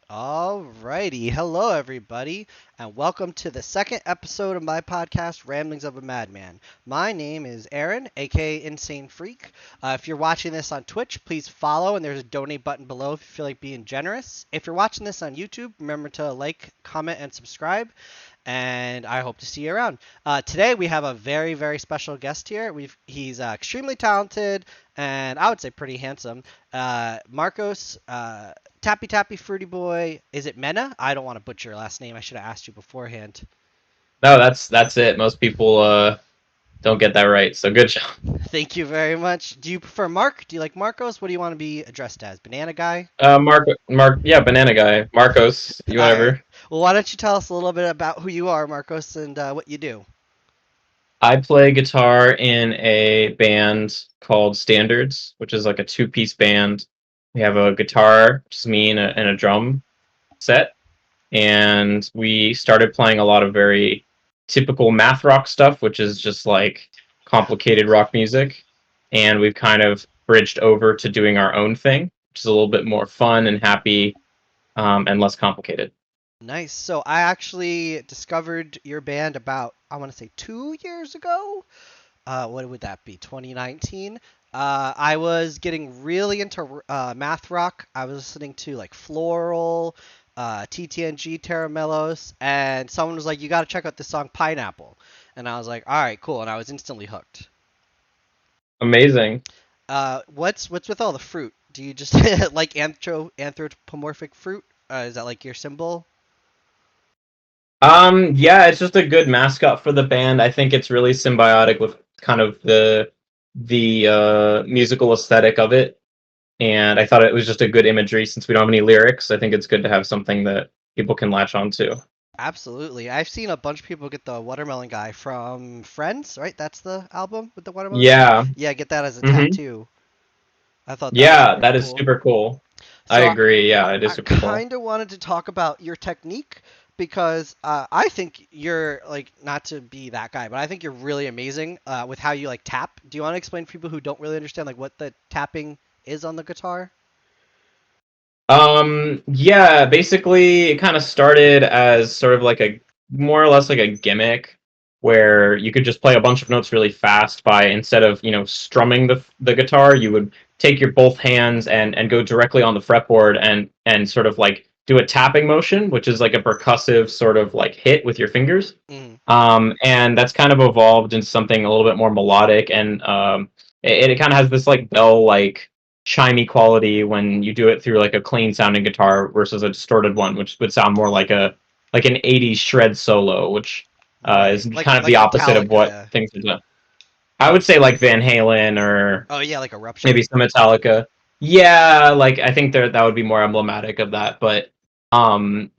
Alrighty, hello everybody, and welcome to the second episode of my podcast, Ramblings of a Madman. My name is Aaron, aka Insane Freak. If you're watching this on Twitch, please follow, and there's a donate button below if you feel like being generous. If you're watching this on YouTube, remember to like, comment, and subscribe, and I hope to see you around. Today we have a very, very special guest here. He's extremely talented and I would say pretty handsome. Marcos. Tappy Tappy Fruity Boy. Is it Mena? I don't want to butcher your last name. I should have asked you beforehand. No, that's it. Most people don't get that right. So good job. Thank you very much. Do you prefer Mark? Do you like Marcos? What do you want to be addressed as? Banana Guy? Yeah, Banana Guy, Marcos, you All right. whatever. Well, why don't you tell us a little bit about who you are, Marcos, and what you do? I play guitar in a band called Standards, which is like a two-piece band. We have a guitar, which is me, and a drum set, and we started playing a lot of very typical math rock stuff, which is just like complicated rock music, and we've kind of bridged over to doing our own thing, which is a little bit more fun and happy, and less complicated. Nice. So I actually discovered your band about, I want to say 2 years ago. What would that be? 2019. I was getting really into math rock. I was listening to like Floral, TTNG, Terra Mellos, and someone was like, "You got to check out this song Pineapple," and I was like, "All right, cool," and I was instantly hooked. Amazing. What's with all the fruit? Do you just like anthropomorphic fruit? Is that like your symbol? Yeah, it's just a good mascot for the band. I think it's really symbiotic with kind of the musical aesthetic of it, and I thought it was just a good imagery since we don't have any lyrics. I think it's good to have something that people can latch on to. Absolutely. I've seen a bunch of people get the watermelon guy from Friends, right? That's the album with the watermelon guy. Yeah. Yeah, get that as a hmm tattoo. I thought that was Yeah, pretty that is cool. super cool. I So agree. Yeah, it is I super cool. kind of wanted to talk about your technique because I think you're like not to be that guy, but I think you're really amazing with how you like tap. Do you want to explain to people who don't really understand like what the tapping is on the guitar? Yeah, basically it kind of started as sort of like a more or less like a gimmick where you could just play a bunch of notes really fast by instead of, strumming the guitar, you would take your both hands and go directly on the fretboard and sort of like do a tapping motion, which is like a percussive sort of like hit with your fingers. Mm. And that's kind of evolved into something a little bit more melodic and it kind of has this like bell like chimey quality when you do it through like a clean sounding guitar versus a distorted one, which would sound more like an '80s shred solo, which Right. is Like kind of the opposite of what Metallica. things are done. I would say like Van Halen or Oh yeah, like maybe Eruption. some Metallica. Yeah, like I think that would be more emblematic of that. But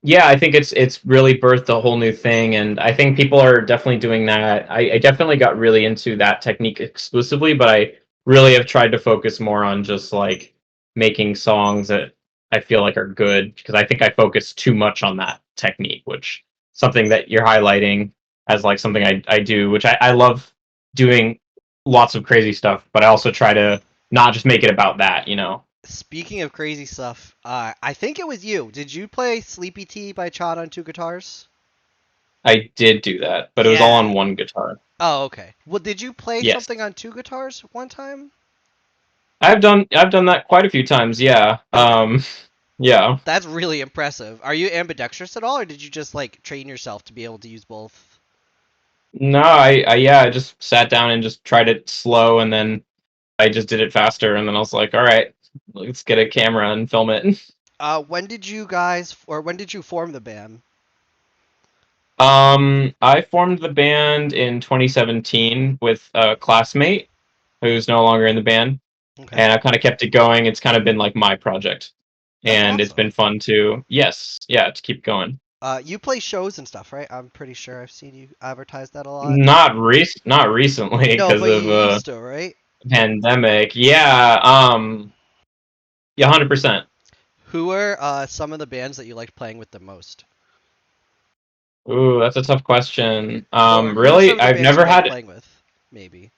yeah, I think it's really birthed a whole new thing, and I think people are definitely doing that. I definitely got really into that technique exclusively, but I really have tried to focus more on just like making songs that I feel like are good because I think I focus too much on that technique, which something that you're highlighting as like something I do, which I love doing lots of crazy stuff, but I also try to not just make it about that, you know. Speaking of crazy stuff, I think it was you. Did you play Sleepy Tea by Chad on two guitars? I did do that, but it was all Yeah. on one guitar. Oh, okay. Well, did you play Yes. something on two guitars one time? I've done that quite a few times, yeah. Yeah. That's really impressive. Are you ambidextrous at all, or did you just like train yourself to be able to use both? No, I just sat down and just tried it slow and then I just did it faster and then I was like, all right, let's get a camera and film it. When did you guys, or when did you form the band? I formed the band in 2017 with a classmate who's no longer in the band, Okay, and I kind of kept it going. It's kind of been like my project, that's and it's been awesome. fun to, yes, yeah, to keep going. You play shows and stuff, right? I'm pretty sure I've seen you advertise that a lot. Not recently No, because but you of used to, right? pandemic. Yeah, yeah, 100%. Who are some of the bands that you liked playing with the most? Ooh, that's a tough question. Or who are some Really, of the I've bands you never like had playing with? Maybe.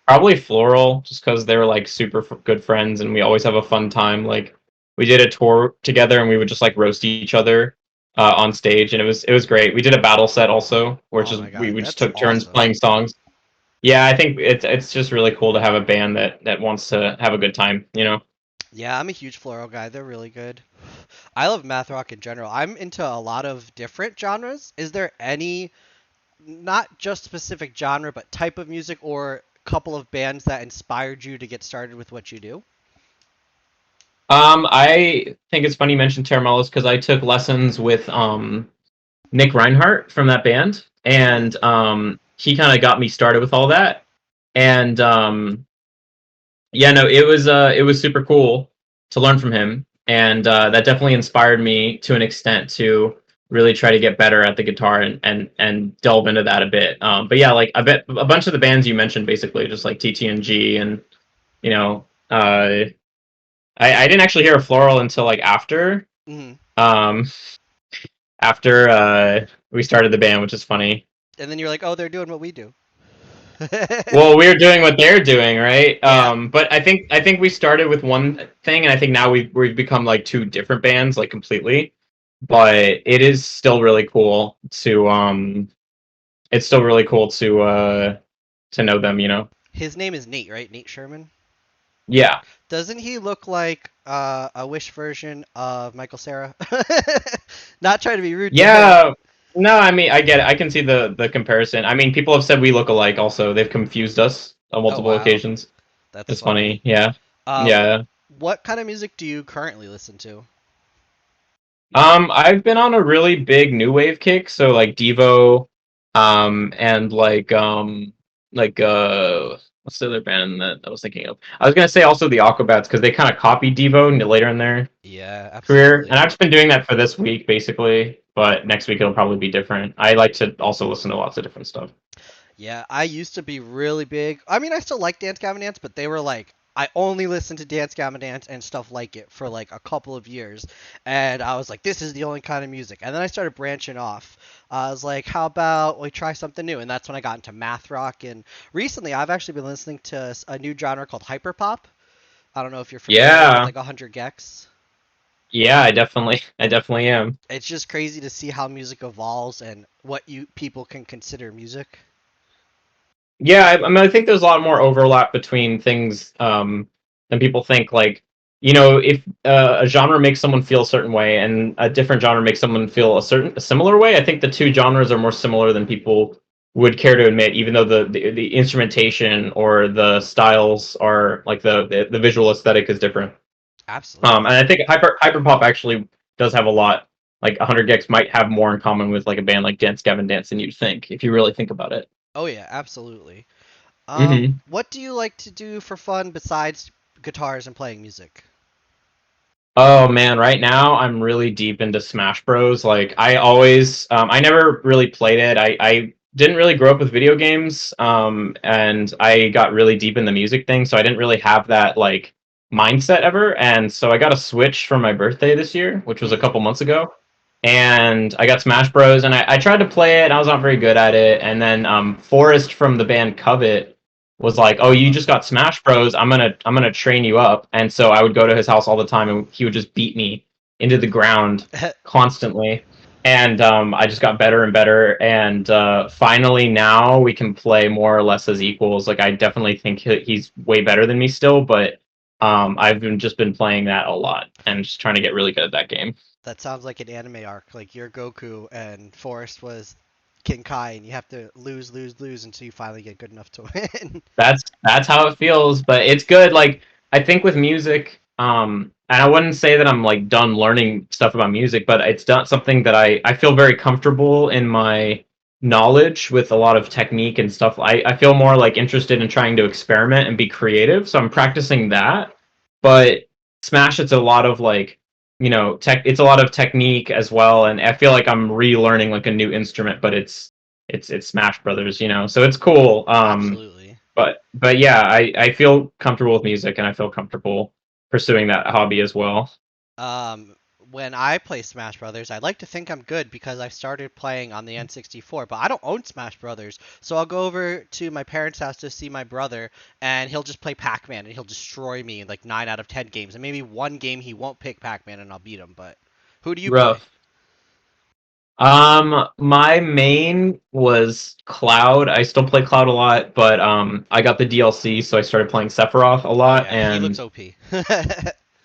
probably Floral, just because they're like super good friends and we always have a fun time like we did a tour together, and we would just like roast each other on stage, and it was great. We did a battle set also, where Oh just my we god, would just that's took turns awesome. playing songs. Yeah, I think it's just really cool to have a band that wants to have a good time, you know. Yeah, I'm a huge floral guy. They're really good. I love math rock in general. I'm into a lot of different genres. Is there any, not just specific genre, but type of music or couple of bands that inspired you to get started with what you do? I think it's funny you mentioned Terramellos because I took lessons with Nick Reinhardt from that band, Ooh. and he kind of got me started with all that. And yeah, no, it was super cool to learn from him, and that definitely inspired me to an extent to really try to get better at the guitar and delve into that a bit. But yeah, like I bet a bunch of the bands you mentioned, basically just like TTNG and you know, I didn't actually hear a Floral until like Hmm. um after we started the band, which is funny. And then you're like, oh, they're doing what we do. Well, we're doing what they're doing, right? Yeah. But I think we started with one thing, and I think now we've become like two different bands, like completely. But it is still really cool to it's still really cool to know them, you know. His name is Nate, right? Nate Sherman. Yeah, Doesn't he look like a Wish version of Michael Cera? Not trying to be rude to him. yeah. No, I mean I get it. I can see the comparison. I mean, people have said we look alike. Also, they've confused us on Oh multiple wow, occasions. that's It's funny. funny. Yeah, Uh, yeah. what kind of music do you currently listen to? I've been on a really big new wave kick, so like Devo, and like what's the other band that I was thinking of? I was gonna say also the Aquabats because they kind of copied Devo later in their Yeah, career, and absolutely. I've just been doing that for this week basically. But next week it'll probably be different. I like to also listen to lots of different stuff. Yeah, I used to be really big. I mean, I still like Dance Gavin Dance, but they were like, I only listened to Dance Gavin Dance and stuff like it for like a couple of years. And I was like, this is the only kind of music. And then I started branching off. I was like, how about we try something new? And that's when I got into math rock. And recently, I've actually been listening to a new genre called hyperpop. I don't know if you're familiar with Yeah, like 100 gex. yeah, I definitely am. It's just crazy to see how music evolves and what you people can consider music. Yeah, I mean, I think there's a lot more overlap between things than people think. Like, if a genre makes someone feel a certain way, and a different genre makes someone feel a similar way, I think the two genres are more similar than people would care to admit. Even though the instrumentation or the styles are like the visual aesthetic is different. And Absolutely. I think hyperpop actually does have a lot. Like 100 Gex might have more in common with like a band like Dance Gavin Dance than you'd think if you really think about it. Oh yeah, absolutely. Hmm. What do you like to do for fun besides guitars and playing music? Oh man, right now I'm really deep into Smash Bros. Like I never really played it. I didn't really grow up with video games, and I got really deep in the music thing, so I didn't really have that like mindset ever. And so I got a Switch for my birthday this year, which was a Hmm. couple months ago, and I got Smash Bros. And I tried to play it, and I was not very good at it. And then Forrest from the band Covet was like, "Oh, I you love just got them. Smash Bros. I'm gonna train you up." And so I would go to his house all the time, and he would just beat me into the ground constantly. And I just got better and better. And finally, now we can play more or less as equals. Like I definitely think he's way better than me still, but just been playing that a lot and just trying to get really good at that game. That sounds like an anime arc. Like you're Goku and Forrest was King Kai, and you have to lose, lose, lose until you finally get good enough to win. That's how it feels, but it's good. Like I think with music, and I wouldn't say that I'm like done learning stuff about music, but it's not something that I feel very comfortable in my knowledge with a lot of technique and stuff. I feel more like interested in trying to experiment and be creative, so I'm Hmm. practicing that. But Smash, it's a lot of like, it's a lot of technique as well, and I feel like I'm relearning like a new instrument, but it's Smash Brothers, so it's cool. Absolutely. But yeah, I feel comfortable with music and I feel comfortable pursuing that hobby as well. Um, when I play Smash Brothers, I like to think I'm good because I started playing on the N64, but I don't own Smash Brothers. So I'll go over to my parents' house to see my brother, and he'll just play Pac-Man, and he'll destroy me in like 9 out of 10 games. And maybe one game he won't pick Pac-Man, and I'll beat him. But who do you play? Rough. My main was Cloud. I still play Cloud a lot, but I got the DLC, so I started playing Sephiroth a Oh lot, yeah, he looks and OP.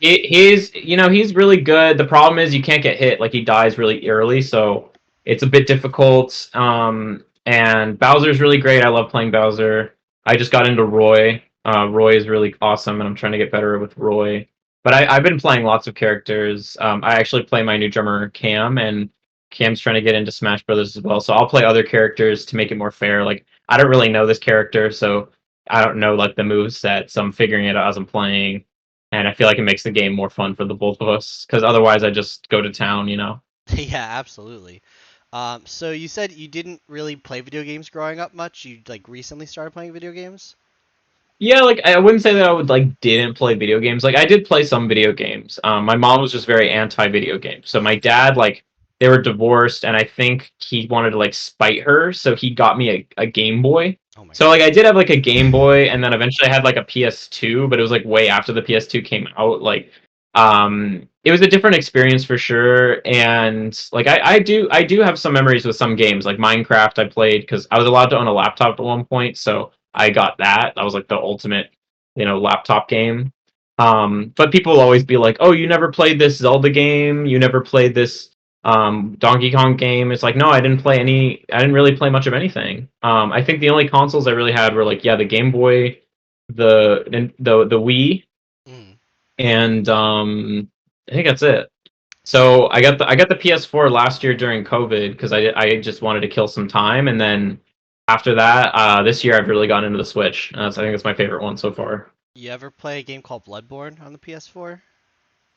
he's really good. The problem is you can't get hit, like he dies really early, so it's a bit difficult. And Bowser's really great. I love playing Bowser. I just got into Roy. Roy is really awesome, and I'm trying to get better with Roy. But I've been playing lots of characters. I actually play my new drummer Cam, and Cam's trying to get into Smash Brothers as well. So I'll play other characters to make it more fair. Like I don't really know this character, so I don't know like the move set, so I'm figuring it out as I'm playing, and I feel like it makes the game more fun for the both of us. Because otherwise, I just go to town, you know. Yeah, absolutely. So you said you didn't really play video games growing up much. You like recently started playing video games? Yeah, like I wouldn't say that I would like didn't play video games. Like I did play some video games. My mom was just very anti video games. So my dad, like, they were divorced, and I think he wanted to like spite her, so he got me a Game Boy. Oh my So like God. I did have like a Game Boy, and then eventually I had like a PS2, but it was like way after the PS2 came out. Like, it was a different experience for sure. And like I do have some memories with some games, like Minecraft. I played because I was allowed to own a laptop at one point, so I got that. That was like the ultimate, laptop game. But people will always be like, "Oh, you never played this Zelda game? You never played this Donkey Kong game?" It's like, no, I didn't play any. I didn't really play much of anything. I think the only consoles I really had were like, yeah, the Game Boy, the Wii, Mm. and I think that's it. So I got the PS4 last year during COVID because I just wanted to kill some time, and then after that, this year I've really gotten into the Switch. So I think it's my favorite one so far. You ever play a game called Bloodborne on the PS4?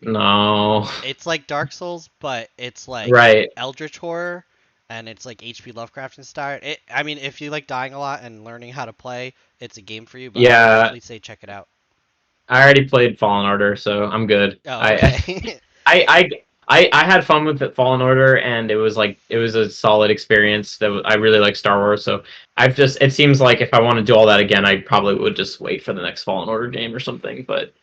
No, It's like Dark Souls, but it's like right? Eldritch horror, and it's like HP Lovecraft inspired. I mean, if you like dying a lot and learning how to play, it's a game for you. But I would Yeah, definitely say check it out. I already played Fallen Order, so I'm good. Oh, I okay. I I I had fun with it, Fallen Order, and it was a solid experience. I really like Star Wars, so it seems like if I want to do all that again, I probably would just wait for the next Fallen Order game or something. But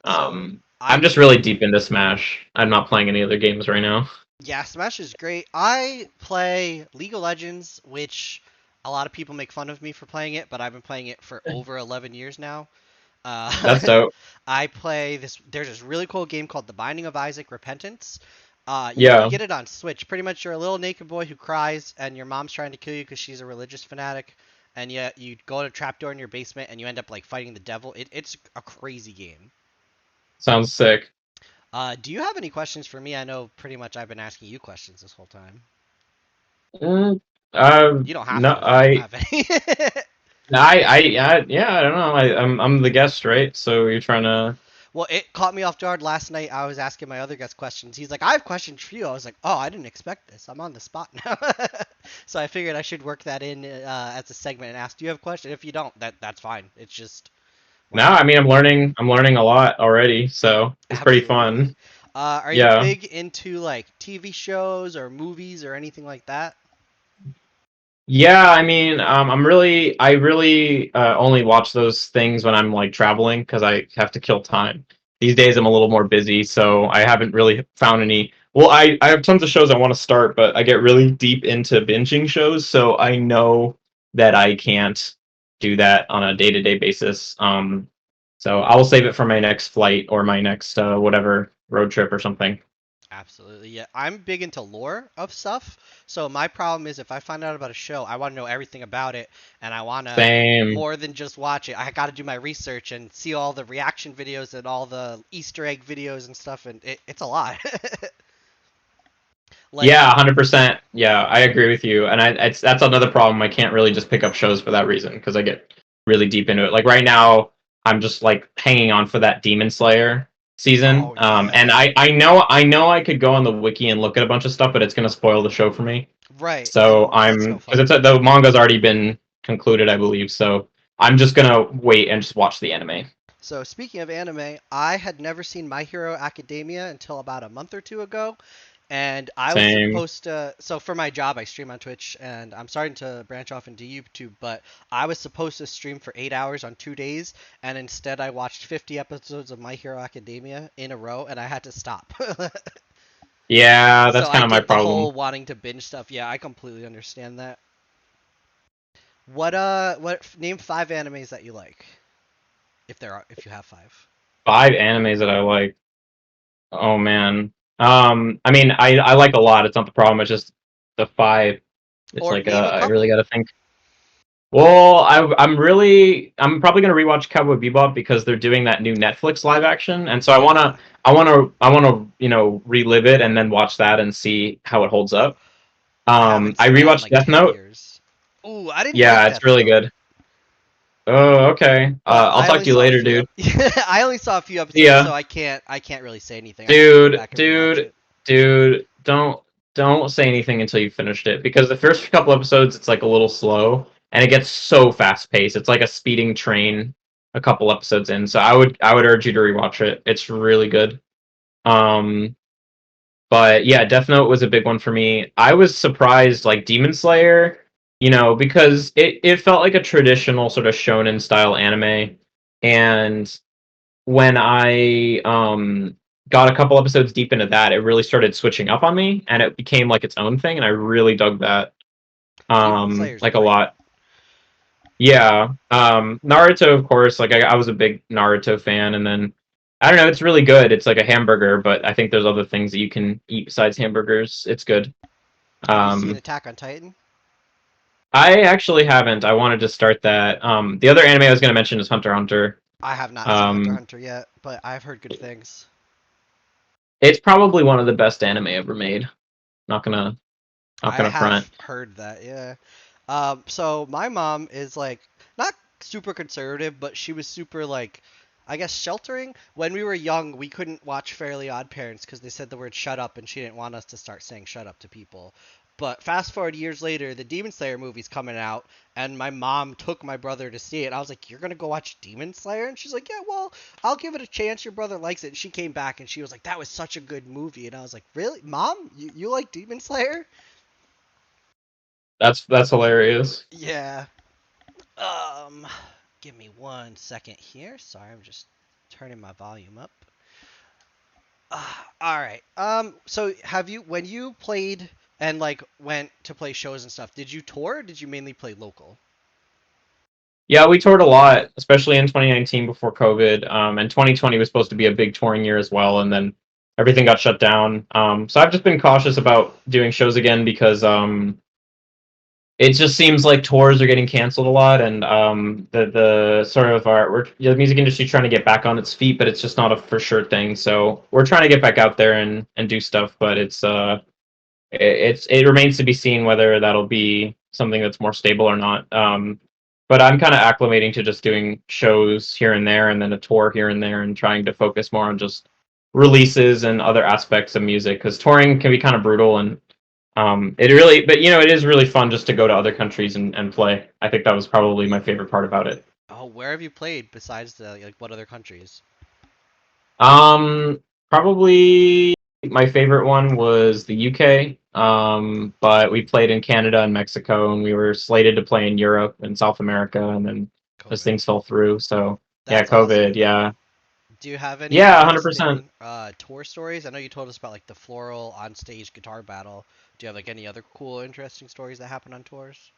So I'm I'm just really deep into Smash. I'm not playing any other games right now. Yeah, Smash is great. I play League of Legends, which a lot of people make fun of me for playing it, but I've been playing it for over 11 years now. That's Uh, dope. I play this. There's this really cool game called The Binding of Isaac: Repentance. You can Yeah, get it on Switch. Pretty much, you're a little naked boy who cries, and your mom's trying to kill you because she's a religious fanatic. And yet, you go to a trapdoor in your basement, and you end up like fighting the devil. It's a crazy game. sounds sick. Do you have any questions for me? I know pretty much I've been asking you questions this whole time. Mm, You don't have no, to if you don't have any. yeah, I don't know. I'm the guest, right? So you're trying to. Well, it caught me off guard last night. I was asking my other guest questions. He's like, "I have questions for you." I was like, "Oh, I didn't expect this. I'm on the spot now." So I figured I should work that in as a segment and ask, "Do you have a question?" If you don't, that's fine. It's just No, whatever. I mean I'm learning a lot already, so it's pretty Absolutely. fun. Are you Yeah. big into like TV shows or movies or anything like that? Yeah, I mean, I really only watch those things when I'm like traveling because I have to kill time. These days I'm a little more busy, so I haven't really found any. Well, I have tons of shows I want to start, but I get really deep into binging shows, so I know that I can't do that on a day-to-day basis. So I will save it for my next flight or my next whatever road trip or something. Absolutely. Yeah, I'm big into lore of stuff. So my problem is if I find out about a show, I want to know everything about it and I want to Same. more than just watch it. I got to do my research and see all the reaction videos and all the Easter egg videos and stuff and it's a lot. Like, Yeah, 100%. Yeah, I agree with you. And that's another problem. I can't really just pick up shows for that reason because I get really deep into it. Like right now, I'm just like hanging on for that Demon Slayer season. oh yeah. And I know I could go on the wiki and look at a bunch of stuff, but it's gonna spoil the show for me. Right. So And that's no I'm because fun. the manga's already been concluded, I believe. So I'm just gonna wait and just watch the anime. So speaking of anime, I had never seen My Hero Academia until about a month or two ago, and I was Same. supposed to. So for my job, I stream on Twitch, and I'm starting to branch off into YouTube. But I was supposed to stream for 8 hours on 2 days, and instead I watched 50 episodes of My Hero Academia in a row, and I had to stop. Yeah, So that's I kind of my get the problem. whole wanting to binge stuff. Yeah, I completely understand that. Name five animes that you like, if you have five. 5 animes that I like. Oh man. I mean, I like a lot. It's not the problem. It's just the five. It's Or like name a I really couple. got to think. Well, I'm probably gonna rewatch Cowboy Bebop because they're doing that new Netflix live action, and so Yeah. I wanna relive it and then watch that and see how it holds up. I haven't I seen that in rewatched like Death 10 Note. years. Ooh, I didn't like Yeah, it's Death really Note. good. Oh, okay. But I'll I talk only to you saw a later, few dude. I only saw a few See episodes, ya. so I can't really say anything. I have to go Dude, back and rewatch dude, it. dude, don't say anything until you finished it because the first couple episodes it's like a little slow and it gets so fast paced. It's like a speeding train a couple episodes in. So I would urge you to rewatch it. It's really good. Um but yeah, Death Note was a big one for me. I was surprised like Demon Slayer, because it felt like a traditional sort of shonen style anime and when I got a couple episodes deep into that, it really started switching up on me, and it became like its own thing, and I really dug that Demon Slayer's like a great. lot. Yeah, Naruto, of course. Like I was a big Naruto fan, and then I don't know, it's really good. It's like a hamburger, but I think there's other things that you can eat besides hamburgers. It's good. Have you seen Um, Attack on Titan? I actually haven't. I wanted to start that. The other anime I was going to mention is Hunter x Hunter. I have not seen Hunter x Um, Hunter yet, but I've heard good things. it's probably one of the best anime ever made. Not gonna not I gonna front. have heard that, yeah. So my mom is like not super conservative, but she was super like, I guess sheltering. When we were young, we couldn't watch Fairly Odd Parents because they said the word "shut up," and she didn't want us to start saying "shut up" to people. But fast forward years later, the Demon Slayer movie's coming out, and my mom took my brother to see it. I was like, "You're gonna go watch Demon Slayer?" And she's like, "Yeah, well, I'll give it a chance. Your brother likes it." And she came back and she was like, "That was such a good movie." And I was like, "Really, Mom? You like Demon Slayer?" That's hilarious. Yeah. Um, Give me 1 second here. Sorry, I'm just turning my volume up. All right. So have you, when you played and like went to play shows and stuff, did you tour or did you mainly play local? Yeah, we toured a lot, especially in 2019 before COVID. And 2020 was supposed to be a big touring year as well, and then everything got shut down. So I've just been cautious about doing shows again because it just seems like tours are getting canceled a lot, and the sort of the music industry trying to get back on its feet, but it's just not a for sure thing. So we're trying to get back out there and do stuff, but it remains to be seen whether that'll be something that's more stable or not. But I'm kind of acclimating to just doing shows here and there, and then a tour here and there, and trying to focus more on just releases and other aspects of music because touring can be kind of brutal and but it is really fun just to go to other countries and play. I think that was probably my favorite part about it. Oh, where have you played besides the like what other countries? Um, Probably my favorite one was the UK. But we played in Canada and Mexico, and we were slated to play in Europe and South America, and then those COVID. things fell through. So yeah, That's COVID. awesome. Yeah, Do you have any yeah, 100%. interesting tour stories? I know you told us about like the floral on stage guitar battle. Do you have like any other cool, interesting stories that happen on tours?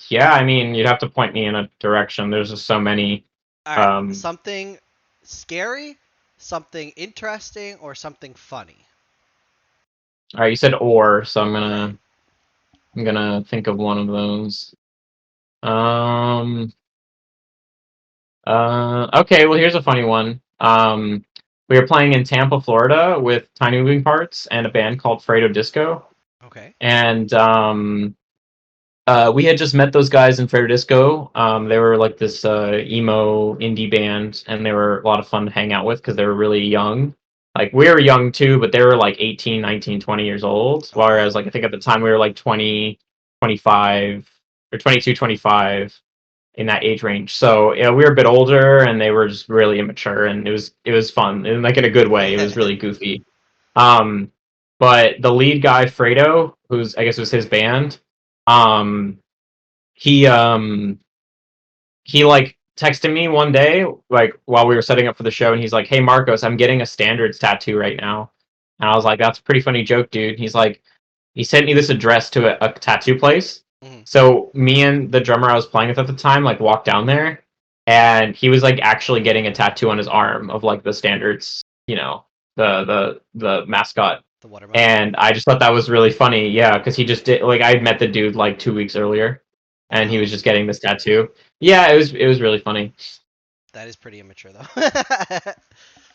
Yeah, I mean, you'd have to point me in a direction. There's just so many. All right, Um, something scary, something interesting, or something funny. all right, you said or, so Right. I'm gonna think of one of those. Um, okay, well, here's a funny one. We were playing in Tampa, Florida with Tiny Moving Parts and a band called Fredo Disco. Okay. And we had just met those guys in Fredo Disco. They were like this emo indie band, and they were a lot of fun to hang out with because they were really young. Like, we were young too, but they were like 18, 19, 20 years old. Okay. Whereas, like, I think at the time we were like 20, 25, or 22, 25. in that age range. So yeah, we were a bit older, and they were just really immature, and it was fun, and like in a good way. It was really goofy. Um, but the lead guy Fredo, who's I guess was his band, um, he like texted me one day like while we were setting up for the show, and he's like, "Hey Marcos, I'm getting a standards tattoo right now," and I was like, "That's a pretty funny joke, dude." He's like, he sent me this address to a tattoo place. Mhm. So me and the drummer I was playing with at the time like walked down there, and he was like actually getting a tattoo on his arm of like the standards, the mascot. The watermelon. And I just thought that was really funny, yeah, because he just did like I had met the dude like 2 weeks earlier, and he Wow, was just getting this tattoo. Yeah, it was really funny. that is pretty immature though.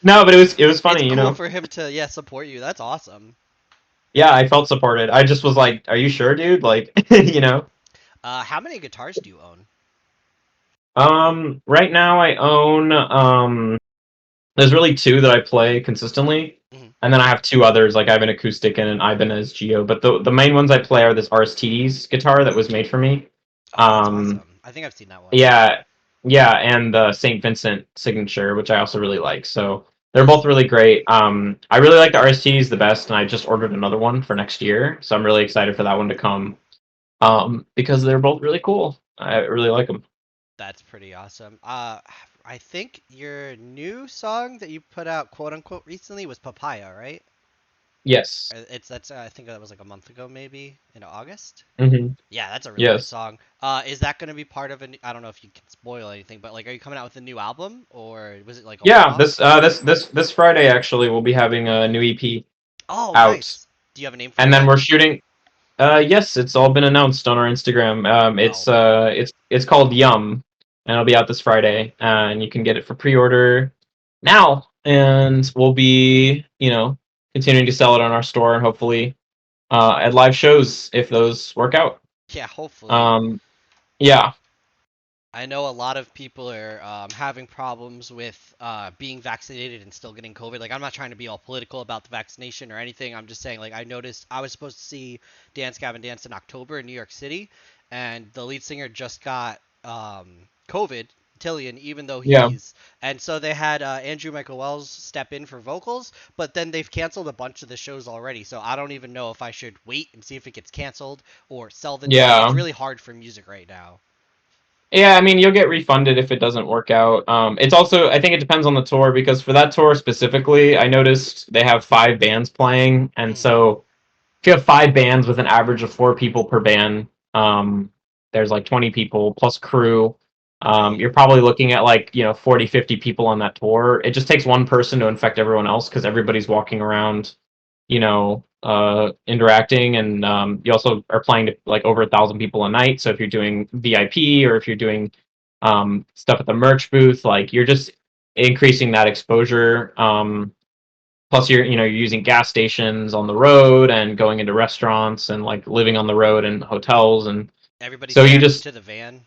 No, but it was It's funny, you cool know. for him to support you. That's awesome. Yeah, I felt supported. I just was like, "Are you sure, dude?" Like, you know. How many guitars do you own? Right now I own there's really two that I play consistently, Mhm. and then I have two others. Like I have an acoustic and an Ibanez Geo, but the main ones I play are this RST's guitar that was made for me. Oh, that's Um, awesome. I think I've seen that one. yeah, yeah, and the St. Vincent signature, which I also really like. So they're both Nice. really great. I really like the RST's the best, and I just ordered another one for next year, so I'm really excited for that one to come. Because they're both really cool. I really like them. That's pretty awesome. I think your new song that you put out, quote unquote, recently was Papaya, right? Yes. It's that's I think that was like a month ago, maybe in August. Hmm. Yeah, that's a really good Yes. song. Is that going to be part of I don't know if you can spoil anything, but like, are you coming out with a new album or was it like a Yeah, one-off? this Friday actually we'll be having a new EP Oh, out, nice. Do you have a name for it and then yet? we're shooting. Yes, it's all been announced on our Instagram. Oh, It's called Yum, and it'll be out this Friday, and you can get it for pre-order now, and we'll be continuing to sell it on our store and hopefully at live shows if those work out. yeah, hopefully. Um, yeah, I know a lot of people are having problems with being vaccinated and still getting COVID. Like, I'm not trying to be all political about the vaccination or anything. I'm just saying, like, I noticed I was supposed to see Dance Gavin Dance in October in New York City, and the lead singer just got COVID, Tillian, even though yeah, and so they had Andrew Michael Wells step in for vocals, but then they've canceled a bunch of the shows already. So I don't even know if I should wait and see if it gets canceled or sell the tickets. It's yeah. really hard for music right now. Yeah, I mean, you'll get refunded if it doesn't work out. It's also, I think it depends on the tour because for that tour specifically, I noticed they have five bands playing, and Mm, so if you have five bands with an average of four people per band, there's like 20 people plus crew. right. You're probably looking at like 40, 50 people on that tour. It just takes one person to infect everyone else because everybody's walking around interacting, and you also are playing to like over 1,000 people a night. So if you're doing VIP or if you're doing stuff at the merch booth, like you're just increasing that exposure. Plus, you're using gas stations on the road and going into restaurants and like living on the road and hotels, and Everybody's so you stacked just into the van.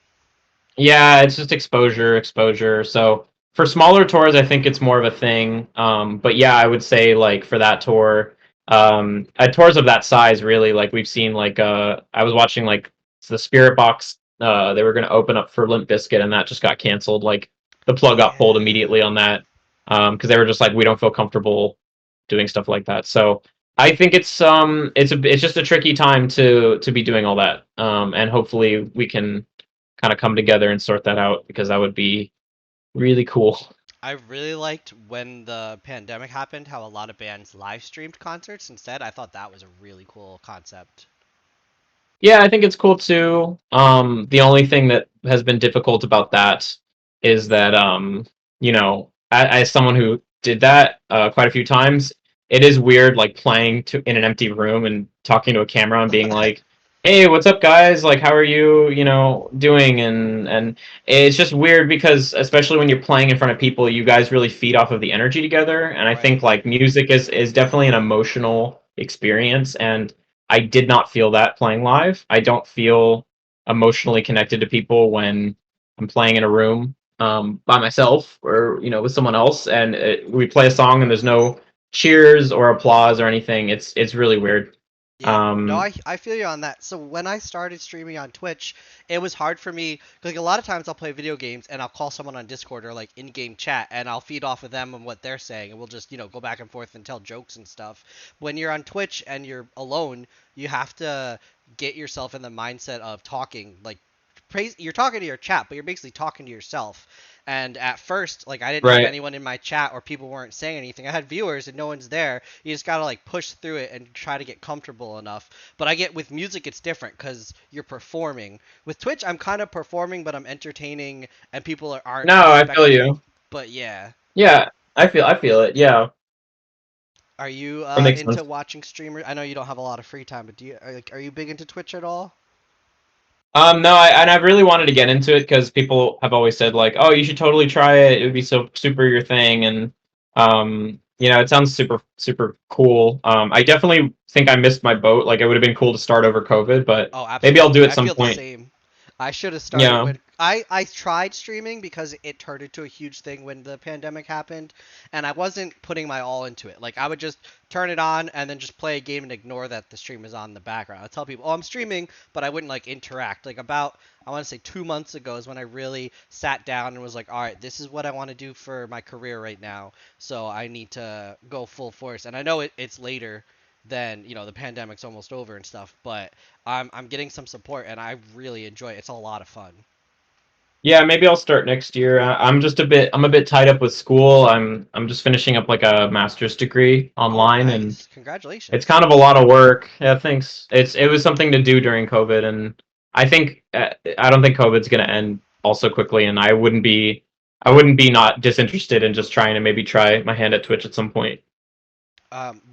yeah, it's just exposure, exposure. So for smaller tours, I think it's more of a thing. But yeah, I would say like for that tour, at tours of that size, really, like we've seen like I was watching like the Spirit Box. They were going to open up for Limp Bizkit, and that just got canceled. Like the plug got pulled Yeah. immediately on that because they were just like we don't feel comfortable doing stuff like that. So I think it's just a tricky time to be doing all that. And hopefully we can kind of come together and sort that out because that would be really cool. I really liked when the pandemic happened how a lot of bands live streamed concerts instead. I thought that was a really cool concept. Yeah, I think it's cool too. The only thing that has been difficult about that is that as someone who did that quite a few times, it is weird like playing to in an empty room and talking to a camera and being like, "Hey, what's up, guys? Like, how are you? Doing?" And it's just weird because especially when you're playing in front of people, you guys really feed off of the energy together, and I think Right. like music is definitely an emotional experience, and I did not feel that playing live. I don't feel emotionally connected to people when I'm playing in a room by myself or with someone else, and we play a song and there's no cheers or applause or anything. It's really weird. Yeah, no, I feel you on that. So when I started streaming on Twitch, it was hard for me. Like a lot of times I'll play video games and I'll call someone on Discord or like in-game chat and I'll feed off of them and what they're saying and we'll just, go back and forth and tell jokes and stuff. When you're on Twitch and you're alone, you have to get yourself in the mindset of talking like praise you're talking to your chat, but you're basically talking to yourself. And at first, like I didn't have right. anyone in my chat or people weren't saying anything. I had viewers and no one's there. You just gotta like push through it and try to get comfortable enough. But I get with music, it's different because you're performing. With Twitch, I'm kind of performing, but I'm entertaining, and people aren't No, I feel expecting. you. But yeah, Yeah, I feel it. Yeah, are you that makes into sense. watching streamers? I know you don't have a lot of free time, but are you big into Twitch at all? No, and I've really wanted to get into it because people have always said like, "Oh, you should totally try it. It would be so super your thing." And it sounds super super cool. I definitely think I missed my boat. Like, it would have been cool to start over COVID, but Oh, maybe I'll do absolutely. it I some feel the point. same. I should have started Yeah, when I tried streaming because it turned into a huge thing when the pandemic happened, and I wasn't putting my all into it. Like I would just turn it on and then just play a game and ignore that the stream is on in the background. I'd tell people, "Oh, I'm streaming," but I wouldn't like interact. Like about I want to say 2 months ago is when I really sat down and was like, "All right, this is what I want to do for my career right now. So I need to go full force." And I know it's later than the pandemic's almost over and stuff, but I'm getting some support and I really enjoy it. It's a lot of fun. yeah. Maybe I'll start next year. I'm a bit tied up with school. I'm just finishing up like a master's degree Oh, online, and nice. it's Congratulations. kind of a lot of work. Yeah, thanks. It was something to do during COVID, and I don't think COVID's going to end also quickly, and I wouldn't be not disinterested in just trying to maybe try my hand at Twitch at some point.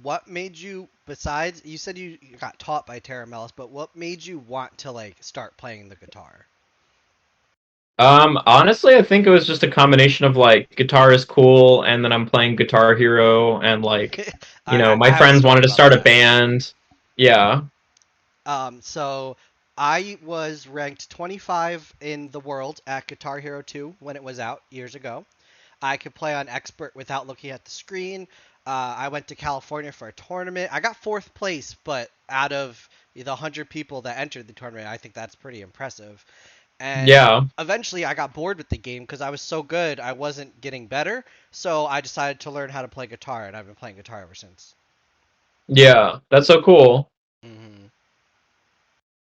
What made you, besides, you said you got taught by Tara Mellis, but what made you want to like start playing the guitar? Honestly, I think it was just a combination of like guitar is cool, and then I'm playing Guitar Hero, and like, I my have a friends story wanted to about start a that. band. Yeah, So I was ranked 25 in the world at Guitar Hero 2 when it was out years ago. I could play on expert without looking at the screen. I went to California for a tournament. I got fourth place, but out of the 100 people that entered the tournament, I think that's pretty impressive. And yeah, eventually, I got bored with the game because I was so good, I wasn't getting better. So I decided to learn how to play guitar, and I've been playing guitar ever since. yeah. That's so cool.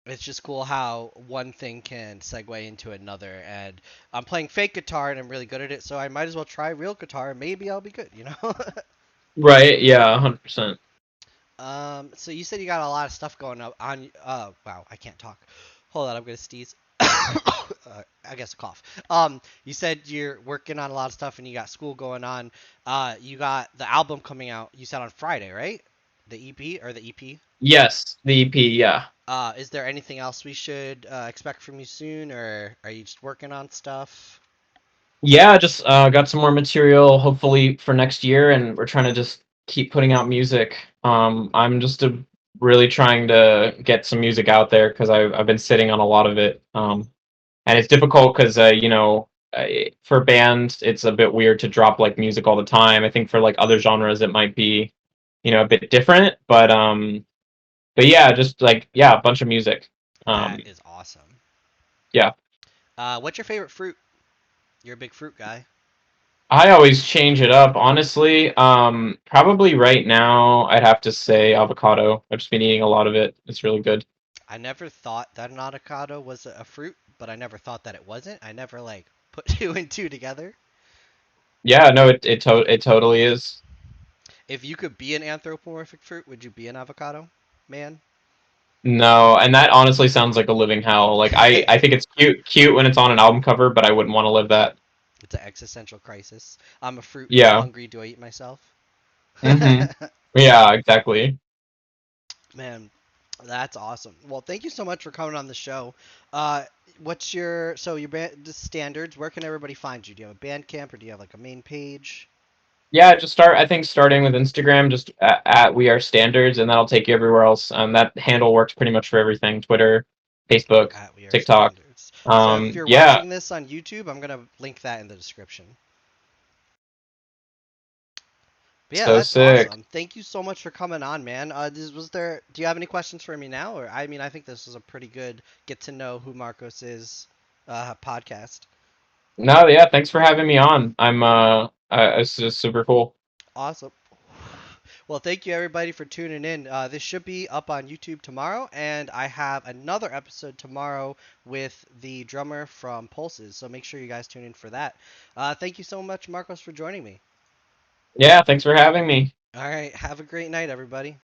It's just cool how one thing can segue into another. And I'm playing fake guitar, and I'm really good at it, so I might as well try real guitar, and maybe I'll be good. Right? Yeah, 100%. So you said you got a lot of stuff going up on. Wow, I can't talk. Hold on, I'm gonna sneeze. I guess a cough. You said you're working on a lot of stuff and you got school going on. You got the album coming out. You said on Friday, right? The EP or the EP. Yes, the EP. Yeah. Is there anything else we should expect from you soon, or are you just working on stuff? Yeah, just got some more material hopefully for next year, and we're trying to just keep putting out music. I'm just really trying to get some music out there because I've been sitting on a lot of it. And it's difficult because for bands it's a bit weird to drop like music all the time. I think for like other genres it might be a bit different, but yeah, just like yeah, a bunch of music. That Um, is awesome. yeah. What's your favorite fruit? You're a big fruit guy. I always change it up, honestly. Probably right now, I'd have to say avocado. I've just been eating a lot of it. It's really good. I never thought that an avocado was a fruit, but I never thought that it wasn't. I never like put two and two together. Yeah, no, it totally is. If you could be an anthropomorphic fruit, would you be an avocado man? No, and that honestly sounds like a living hell. Like I think it's cute when it's on an album cover, but I wouldn't want to live that. It's an existential crisis. I'm a fruit. I'm Yeah. hungry. Do I eat myself? Mm-hmm. Yeah, exactly. Man, that's awesome. Well, thank you so much for coming on the show. Uh, what's your band the standards? Where can everybody find you? Do you have a band camp or do you have like a main page? Yeah, just I think starting with Instagram, just at We Are Standards, and that'll take you everywhere else. That handle works pretty much for everything: Twitter, Facebook, At We Are TikTok. Standards. So if you're Yeah, watching this on YouTube, I'm gonna link that in the description. Yeah, So that's sick. awesome. Thank you so much for coming on, man. Was there? Do you have any questions for me now? Or I mean, I think this was a pretty good get to know who Marcos is podcast. No, yeah, thanks for having me on. It's just super cool. Awesome. Well, thank you everybody for tuning in. This should be up on YouTube tomorrow, and I have another episode tomorrow with the drummer from Pulses. So make sure you guys tune in for that. Thank you so much, Marcos, for joining me. Yeah, thanks for having me. All right, have a great night, everybody.